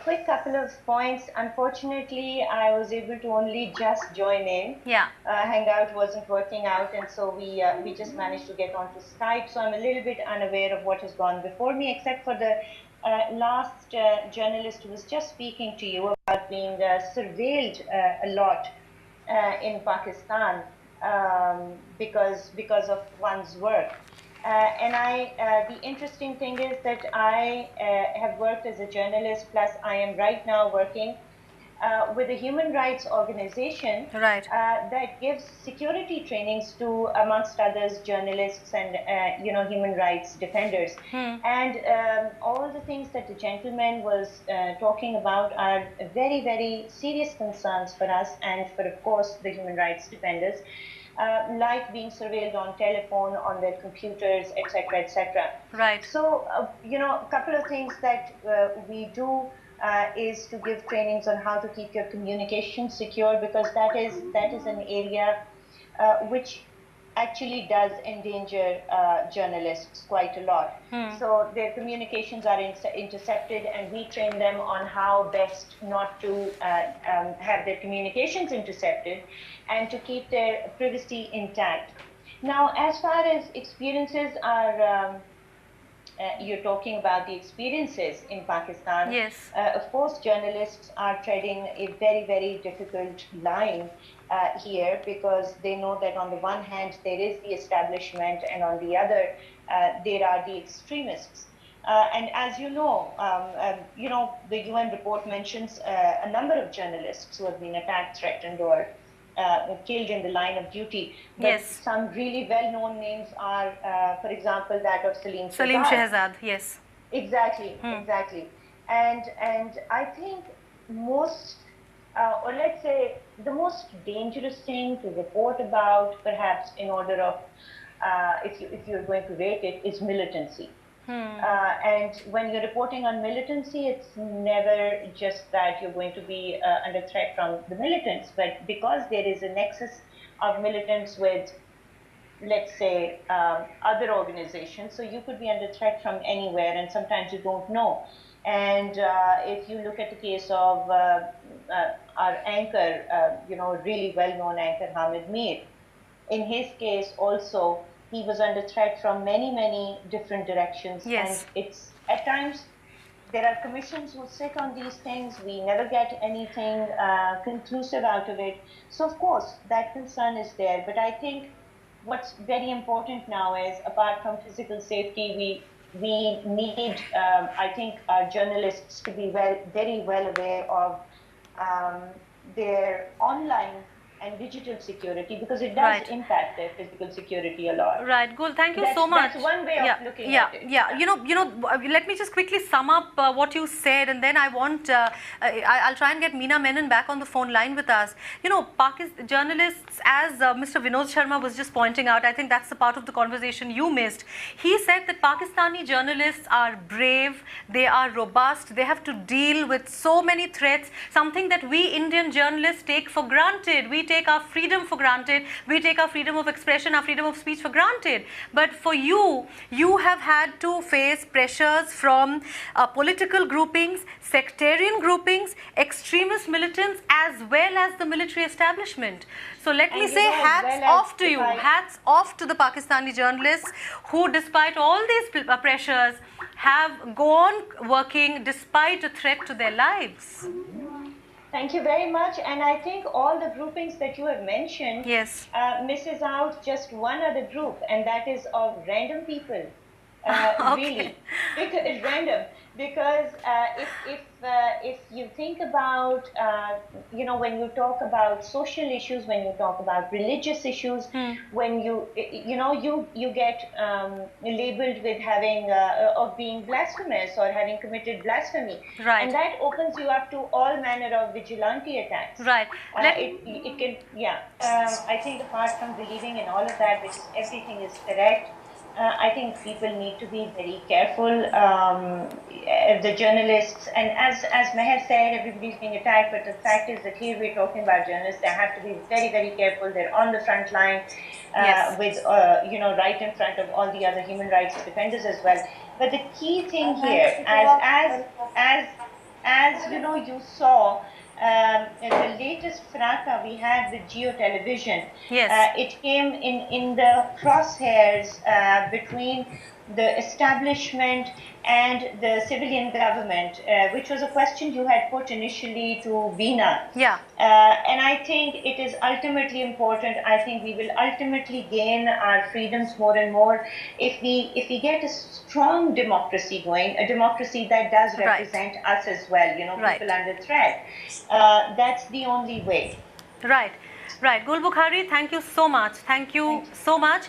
quick couple of points. Unfortunately, I was able to only just join in. Yeah. Hangout wasn't working out, and so we just managed to get onto Skype. So I'm a little bit unaware of what has gone before me, except for the last journalist who was just speaking to you about being surveilled a lot in Pakistan because of one's work. The interesting thing is that I have worked as a journalist, plus I am right now working with a human rights organization Right. that gives security trainings to, amongst others, journalists and human rights defenders. And all the things that the gentleman was talking about are very, very serious concerns for us and for, of course, the human rights defenders. Like being surveilled on telephone, on their computers, etc., etc. Right. So, a couple of things that we do is to give trainings on how to keep your communication secure, because that is an area which actually does endanger journalists quite a lot. So their communications are intercepted, and we train them on how best not to have their communications intercepted and to keep their privacy intact. Now, as far as experiences are, you're talking about the experiences in Pakistan. Yes. Of course, journalists are treading a very, very difficult line here, because they know that on the one hand there is the establishment, and on the other there are the extremists. And as you know, the UN report mentions a number of journalists who have been attacked, threatened, or killed in the line of duty. But yes. Some really well-known names are, for example, that of Salim Shehzad. Yes. Exactly, exactly. And I think most, or let's say, the most dangerous thing to report about, perhaps in order of, if you're going to rate it, is militancy. And when you're reporting on militancy, it's never just that you're going to be under threat from the militants, but because there is a nexus of militants with, let's say, other organizations, so you could be under threat from anywhere, and sometimes you don't know. And if you look at the case of our anchor, really well-known anchor, Hamid Mir, in his case also, he was under threat from many, many different directions. Yes. And it's, at times, there are commissions who sit on these things. We never get anything conclusive out of it. So, of course, that concern is there. But I think what's very important now is, apart from physical safety, we need, I think, our journalists to be very well aware of their online and digital security, because it does impact their physical security a lot. Right, Gul, thank you so much. That's one way of looking at it. Yeah. Let me just quickly sum up what you said, and then I want, I'll try and get Meena Menon back on the phone line with us. Pakistan journalists, as Mr. Vinod Sharma was just pointing out, I think that's the part of the conversation you missed. He said that Pakistani journalists are brave, they are robust, they have to deal with so many threats, something that we Indian journalists take for granted. We take our freedom for granted, we take our freedom of expression, our freedom of speech for granted. But for you have had to face pressures from political groupings, sectarian groupings, extremist militants, as well as the military establishment. So let me say hats off to you, hats off to the Pakistani journalists who, despite all these pressures, have gone working despite a threat to their lives. Thank you very much. And I think all the groupings that you have mentioned misses out just one other group, and that is of random people. Really, because random. Because if you think about, when you talk about social issues, when you talk about religious issues, when you get labeled with having of being blasphemous or having committed blasphemy, and that opens you up to all manner of vigilante attacks. Right. It can, I think apart from believing in all of that, which is everything is correct. I think people need to be very careful. The journalists, and as Meher said, everybody's being attacked, but the fact is that here we're talking about journalists. They have to be very, very careful. They're on the front line with, right in front of all the other human rights defenders as well. But the key thing here, as as you know, you saw the latest fracas we had with Geo Television. Yes. It came in the crosshairs between the establishment and the civilian government, which was a question you had put initially to Veena. Yeah. And I think it is ultimately important. I think we will ultimately gain our freedoms more and more if we get a strong democracy going, a democracy that does represent us as well, you know, people under threat. That's the only way. Right. Gul Bukhari, thank you so much. Thank you so much.